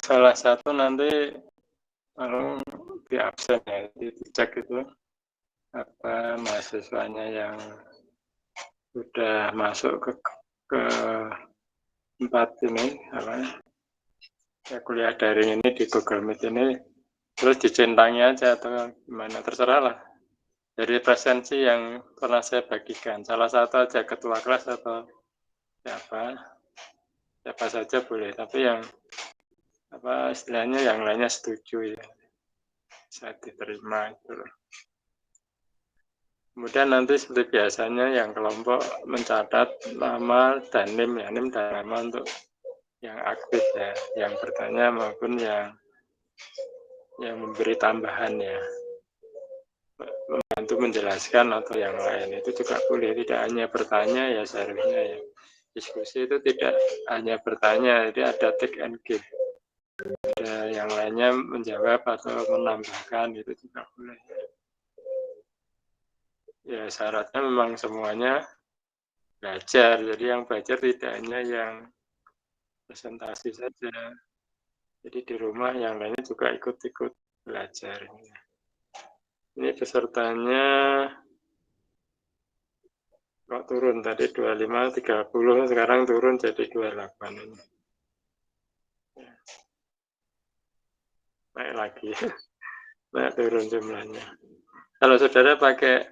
salah satu nanti kalau di absen ya, dicek itu apa mahasiswanya yang sudah masuk ke tempat ini apa ya, kuliah daring ini di Google Meet ini terus dicentangi aja atau gimana, terserah lah. Dari presensi yang pernah saya bagikan, salah satu aja ketua kelas atau siapa saja boleh, tapi yang apa istilahnya yang lainnya setuju ya, bisa diterima itu. Kemudian nanti seperti biasanya yang kelompok mencatat nama dan NIM ya, NIM dan nama untuk yang aktif ya, yang bertanya maupun yang memberi tambahan ya, membantu menjelaskan atau yang lain itu juga boleh. Tidak hanya bertanya ya, seharusnya ya diskusi itu tidak hanya bertanya, jadi ada take and give, ada yang lainnya menjawab atau menambahkan, itu juga boleh ya. Syaratnya memang semuanya belajar, jadi yang belajar tidak hanya yang presentasi saja, jadi di rumah yang lainnya juga ikut-ikut belajar. Ini pesertanya kok turun, tadi 25, 30, sekarang turun jadi 28 ini. Naik lagi, naik turun jumlahnya. Kalau saudara pakai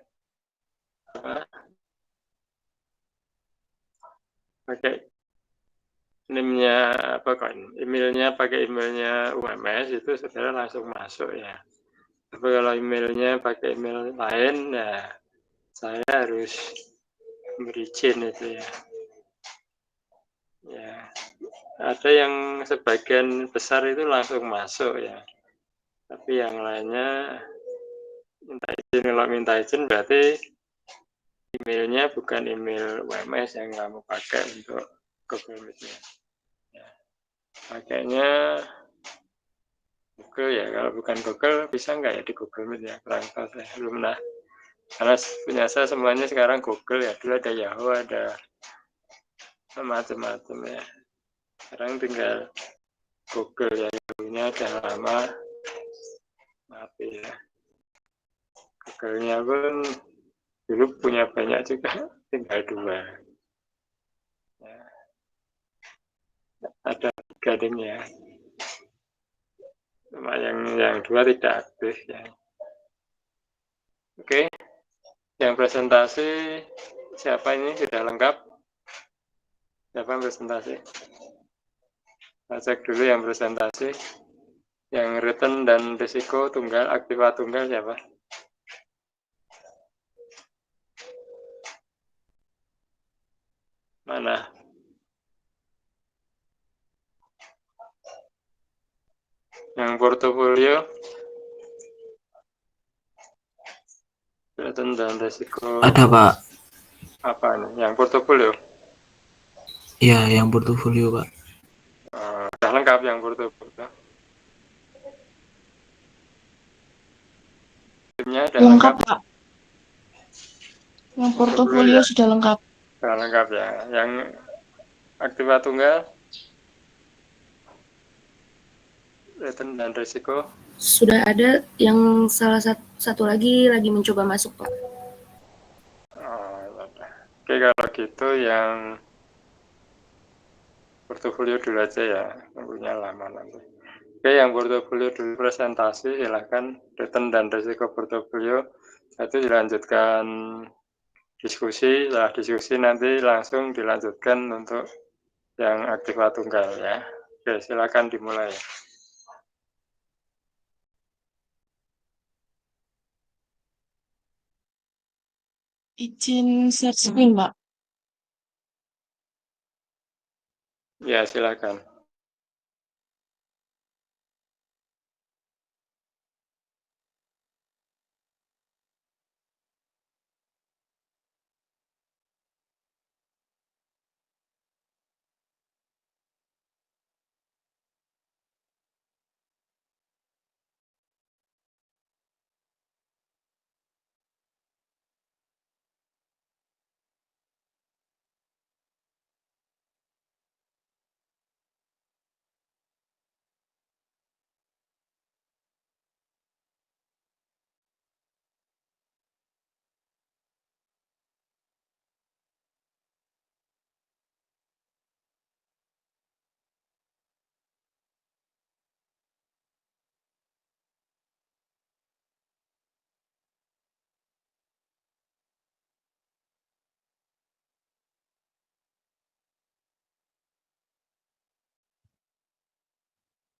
NIM-nya emailnya pakai emailnya UMS itu saudara langsung masuk ya. Tapi kalau emailnya pakai email lain ya saya harus beri izin itu ya. Ya, ada yang sebagian besar itu langsung masuk ya. Tapi yang lainnya minta izin. Kalau minta izin berarti emailnya bukan email UMS yang kamu pakai untuk Google Meet-nya. Ya. Pakainya Google ya. Kalau bukan Google bisa nggak ya di Google Meet ya? Kurang tahu saya, belum pernah. Karena punya saya semuanya sekarang Google ya. Dulu ada Yahoo, ada macam-macam ya. Sekarang tinggal Google ya. Yahoo-nya ada lama, mati ya. Google-nya pun dulu punya banyak juga, tinggal 2. Ya. Ada 3 ya. Cuma yang 2 tidak aktif ya. Oke, yang presentasi siapa ini sudah lengkap? Siapa yang presentasi? Saya cek dulu yang presentasi. Yang return dan risiko tunggal, aktiva tunggal siapa? Mana? Yang portofolio, return dan risiko. Ada Pak. Apa nih? Yang portofolio? Ya, yang portofolio Pak. Sudah lengkap yang portofolio. Timnya sudah lengkap. Pak. Yang portofolio sudah lengkap. Sudah lengkap ya. Yang aktiva tunggal, return dan risiko. Sudah ada, yang salah satu lagi mencoba masuk Pak. Oke, kalau gitu yang portofolio dulu aja ya, tunggunya lama nanti. Oke, yang portofolio dulu presentasi, silahkan return dan risiko portofolio. Itu dilanjutkan diskusi, setelah diskusi nanti langsung dilanjutkan untuk yang aktiva tunggal ya. Oke, silakan dimulai. Izin share screen, Pak. Ya, silakan.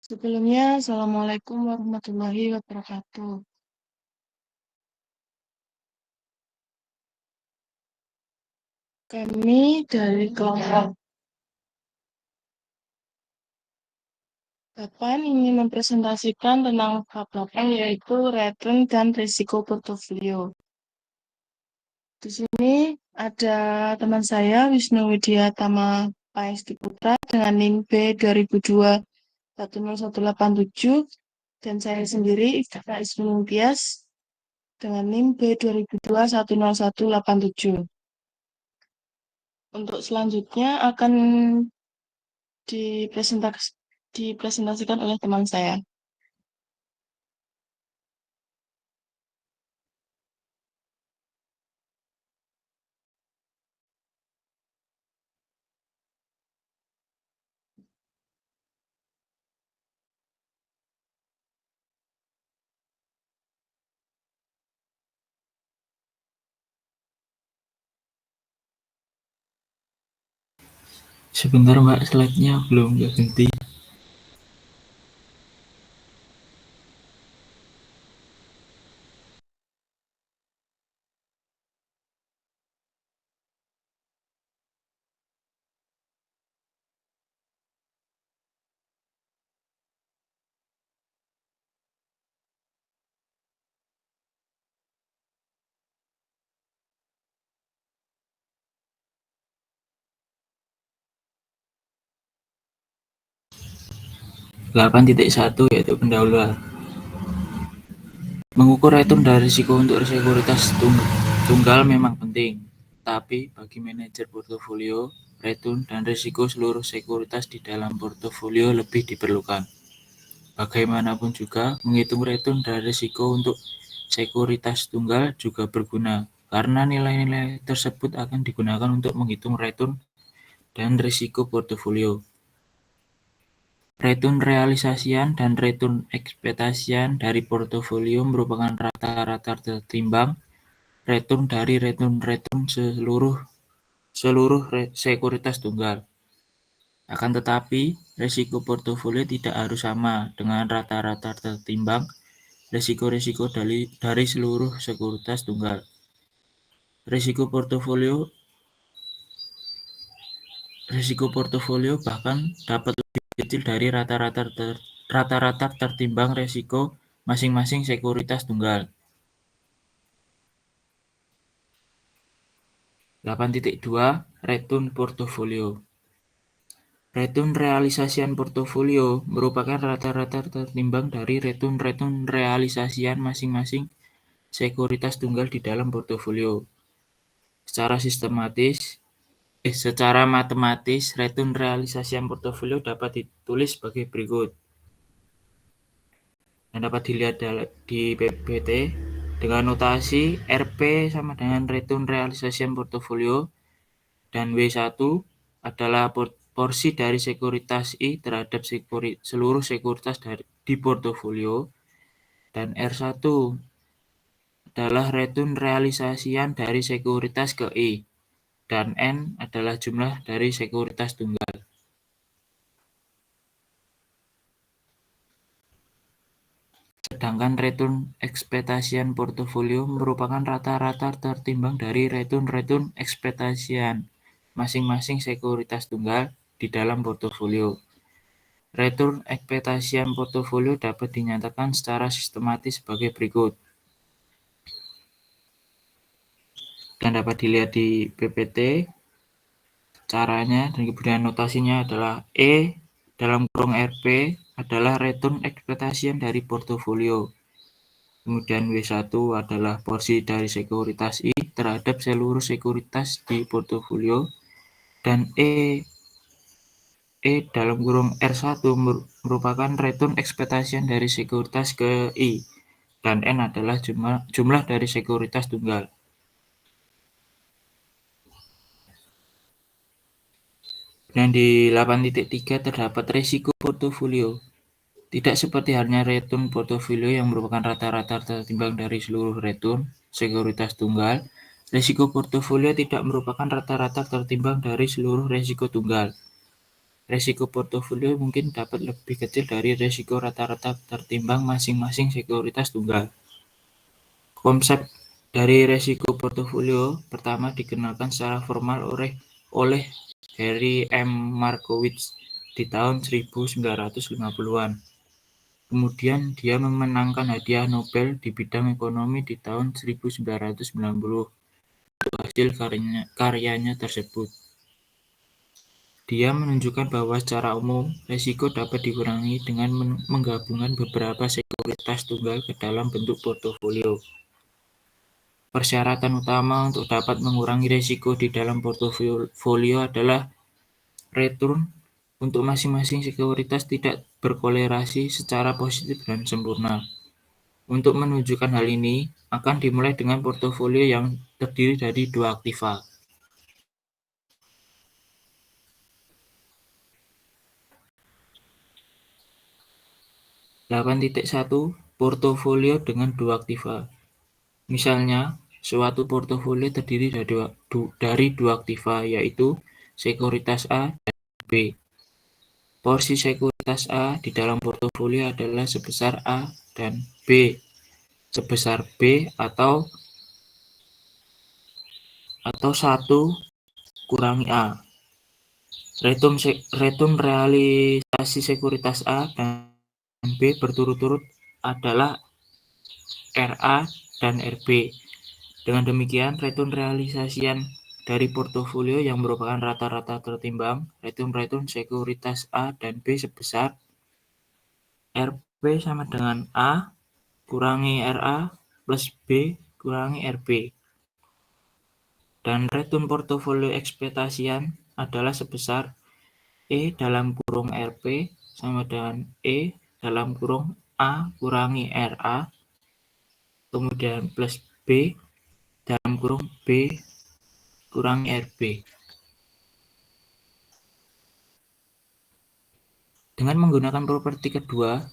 Sebelumnya, Assalamualaikum warahmatullahi wabarakatuh. Kami dari kelompok 8 ingin mempresentasikan tentang bab 8 yaitu return dan risiko portofolio. Di sini ada teman saya Wisnu Widya Tama Paesti Putra dengan NIM B2002-10187 dan saya sendiri Iftara Ismi Tias dengan NIM B2002-10187. Untuk selanjutnya akan dipresentasikan oleh teman saya. Sebentar Mbak, slide-nya belum ganti. .1 yaitu pendahuluan. Mengukur return dan risiko untuk sekuritas tunggal memang penting, tapi bagi manajer portofolio, return dan risiko seluruh sekuritas di dalam portofolio lebih diperlukan. Bagaimanapun juga, menghitung return dan risiko untuk sekuritas tunggal juga berguna, karena nilai-nilai tersebut akan digunakan untuk menghitung return dan risiko portofolio. Return realisasian dan return ekspektasian dari portofolio merupakan rata-rata tertimbang return dari return seluruh sekuritas tunggal. Akan tetapi, risiko portofolio tidak harus sama dengan rata-rata tertimbang risiko-risiko dari seluruh sekuritas tunggal. Risiko portofolio bahkan dapat lebih kecil dari rata-rata tertimbang risiko masing-masing sekuritas tunggal. 8.2 Return portofolio. Return realisasian portofolio merupakan rata-rata tertimbang dari return realisasian masing-masing sekuritas tunggal di dalam portofolio. Secara matematis, return realisasian portofolio dapat ditulis sebagai berikut. Dan dapat dilihat di PPT dengan notasi RP sama dengan return realisasian portofolio dan W1 adalah porsi dari sekuritas I terhadap seluruh sekuritas di portofolio, dan R1 adalah return realisasian dari sekuritas ke I, dan N adalah jumlah dari sekuritas tunggal. Sedangkan return ekspektasian portofolio merupakan rata-rata tertimbang dari return ekspektasian masing-masing sekuritas tunggal di dalam portofolio. Return ekspektasian portofolio dapat dinyatakan secara sistematis sebagai berikut. Dan dapat dilihat di PPT caranya, dan kemudian notasinya adalah E dalam kurung RP adalah return ekspektasian dari portofolio. Kemudian W1 adalah porsi dari sekuritas I terhadap seluruh sekuritas di portofolio, dan E dalam kurung R1 merupakan return ekspektasian dari sekuritas ke I, dan N adalah jumlah dari sekuritas tunggal. Dan di 8.3 terdapat risiko portofolio. Tidak seperti halnya return portofolio yang merupakan rata-rata tertimbang dari seluruh return sekuritas tunggal, risiko portofolio tidak merupakan rata-rata tertimbang dari seluruh risiko tunggal. Resiko portofolio mungkin dapat lebih kecil dari resiko rata-rata tertimbang masing-masing sekuritas tunggal. Konsep dari resiko portofolio pertama dikenalkan secara formal oleh Harry M. Markowitz di tahun 1950-an. Kemudian dia memenangkan hadiah Nobel di bidang ekonomi di tahun 1990 untuk hasil karyanya tersebut. Dia menunjukkan bahwa secara umum, risiko dapat dikurangi dengan menggabungkan beberapa sekuritas tunggal ke dalam bentuk portofolio. Persyaratan utama untuk dapat mengurangi risiko di dalam portofolio adalah return untuk masing-masing sekuritas tidak berkorelasi secara positif dan sempurna. Untuk menunjukkan hal ini, akan dimulai dengan portofolio yang terdiri dari dua aktiva. Portofolio dengan dua aktiva. Misalnya, suatu portofolio terdiri dari dua aktiva, yaitu sekuritas A dan B. Porsi sekuritas A di dalam portofolio adalah sebesar A dan B sebesar B atau 1 kurangi A. Return realisasi sekuritas A dan B berturut-turut adalah RA dan RB. Dengan demikian, return realisasian dari portofolio yang merupakan rata-rata tertimbang return sekuritas A dan B sebesar RB sama dengan A kurangi RA plus B kurangi RB. Dan return portofolio ekspektasian adalah sebesar E dalam kurung RP sama dengan E dalam kurung A kurangi RA, kemudian plus B dalam kurung B kurangi RB. Dengan menggunakan properti kedua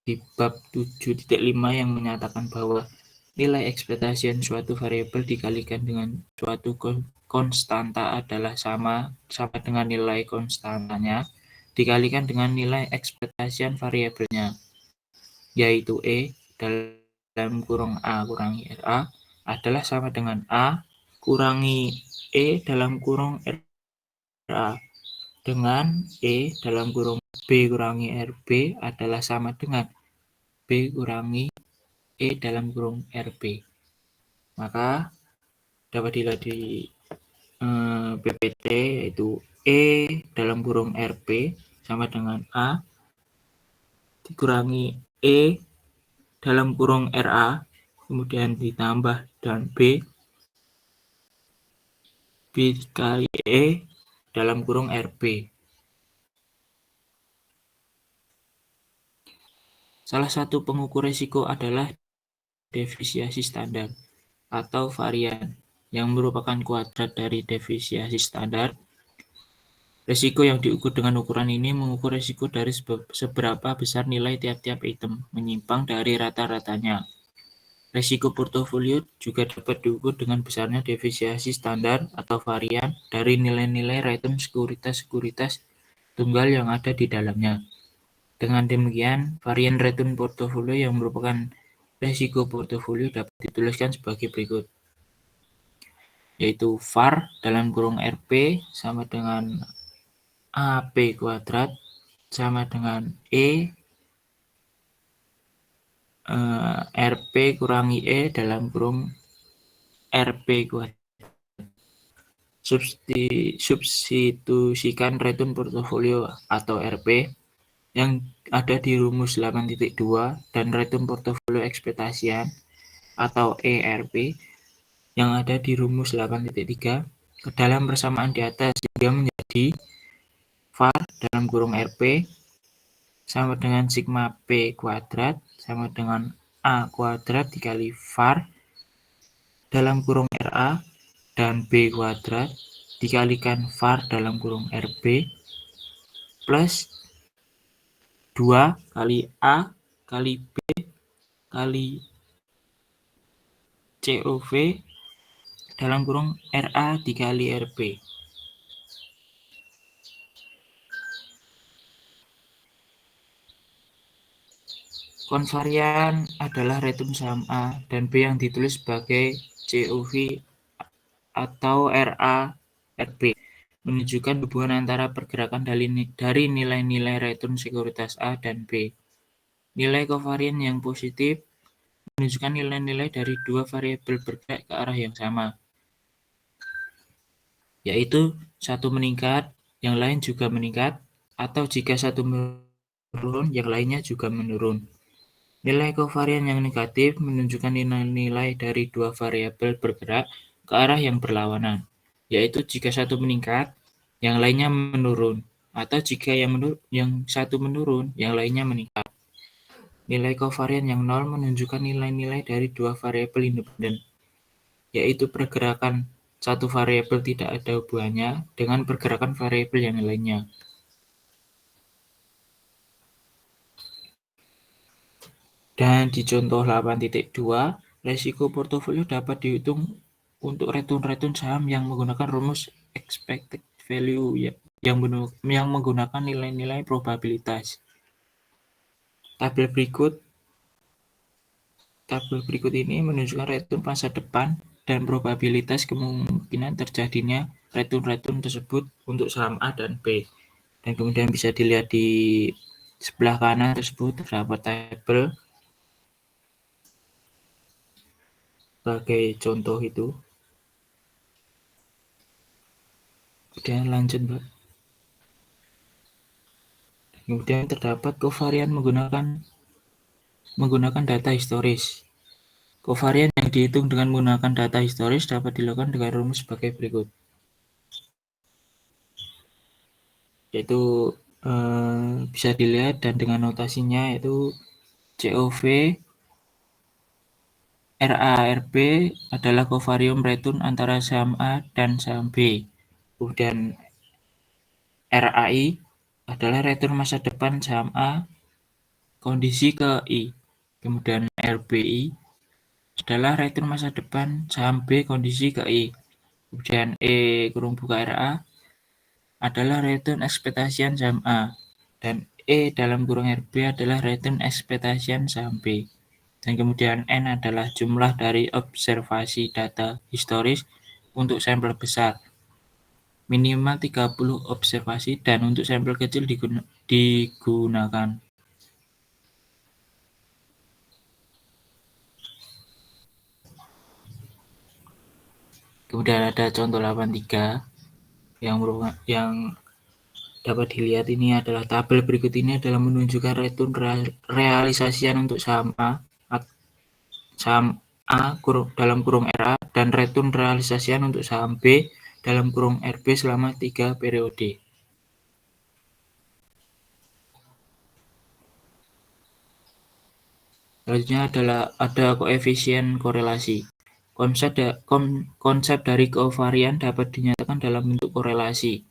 di bab 7.5 yang menyatakan bahwa nilai ekspektasian suatu variabel dikalikan dengan suatu konstanta adalah sama dengan nilai konstantanya dikalikan dengan nilai ekspektasian variabelnya, yaitu E dalam kurung A kurangi RA adalah sama dengan A kurangi E dalam kurung RA dengan E dalam kurung B kurangi RB adalah sama dengan B kurangi E dalam kurung RB. Maka dapat dilihat di PPT yaitu E dalam kurung RB sama dengan A dikurangi E dalam kurung RA kemudian ditambah dan B dikali E dalam kurung RB. Salah satu pengukur risiko adalah defisiasi standar atau varian yang merupakan kuadrat dari defisiasi standar. Risiko yang diukur dengan ukuran ini mengukur risiko dari seberapa besar nilai tiap-tiap item menyimpang dari rata-ratanya. Risiko portofolio juga dapat diukur dengan besarnya defisiasi standar atau varian dari nilai-nilai return sekuritas-sekuritas tunggal yang ada di dalamnya. Dengan demikian, varian return portofolio yang merupakan risiko portofolio dapat dituliskan sebagai berikut, yaitu var dalam kurung RP sama dengan AP kuadrat sama dengan RP kurangi E dalam kurung RP kuadrat. Substitusikan return portofolio atau RP yang ada di rumus 8.2 dan return portofolio ekspektasian atau ERP yang ada di rumus 8.3 ke dalam persamaan di atas sehingga menjadi var dalam kurung RP sama dengan sigma P kuadrat sama dengan A kuadrat dikali var dalam kurung RA dan B kuadrat dikalikan var dalam kurung RB plus 2 kali A kali B kali COV dalam kurung RA dikali RB. Konvarian adalah return saham A dan B yang ditulis sebagai COV atau RA RB, menunjukkan hubungan antara pergerakan dari nilai-nilai return sekuritas A dan B. Nilai kovarian yang positif menunjukkan nilai-nilai dari dua variabel bergerak ke arah yang sama, yaitu satu meningkat, yang lain juga meningkat, atau jika satu menurun, yang lainnya juga menurun. Nilai kovarian yang negatif menunjukkan nilai-nilai dari dua variabel bergerak ke arah yang berlawanan, yaitu jika satu meningkat, yang lainnya menurun, atau jika yang satu menurun, yang lainnya meningkat. Nilai kovarian yang nol menunjukkan nilai-nilai dari dua variabel independen, yaitu pergerakan satu variabel tidak ada hubungannya dengan pergerakan variabel yang lainnya. Dan di contoh 8.2, resiko portofolio dapat dihitung untuk return saham yang menggunakan rumus expected value yang menggunakan nilai-nilai probabilitas. Tabel berikut ini menunjukkan return masa depan dan probabilitas kemungkinan terjadinya return tersebut untuk saham A dan B. Dan kemudian bisa dilihat di sebelah kanan tersebut terdapat tabel sebagai contoh itu. Kemudian lanjut, Mbak. Kemudian terdapat kovarian menggunakan data historis. Kovarian yang dihitung dengan menggunakan data historis dapat dilakukan dengan rumus sebagai berikut. Yaitu bisa dilihat dan dengan notasinya yaitu COV RARB adalah kovarium return antara saham A dan saham B. Kemudian RAI adalah return masa depan saham A kondisi ke I. Kemudian RBI adalah return masa depan saham B kondisi ke I. Kemudian (RA) adalah return ekspektasian saham A. Dan (RB) adalah return ekspektasian saham B. Dan kemudian N adalah jumlah dari observasi data historis untuk sampel besar, minimal 30 observasi, dan untuk sampel kecil digunakan. Kemudian ada contoh 8.3 yang dapat dilihat ini adalah tabel berikut ini adalah menunjukkan return realisasian untuk saham A dalam kurung RA dan return realisasian untuk saham B dalam kurung RB selama 3 periode. Selanjutnya adalah ada koefisien korelasi. Konsep dari kovarian dapat dinyatakan dalam bentuk korelasi.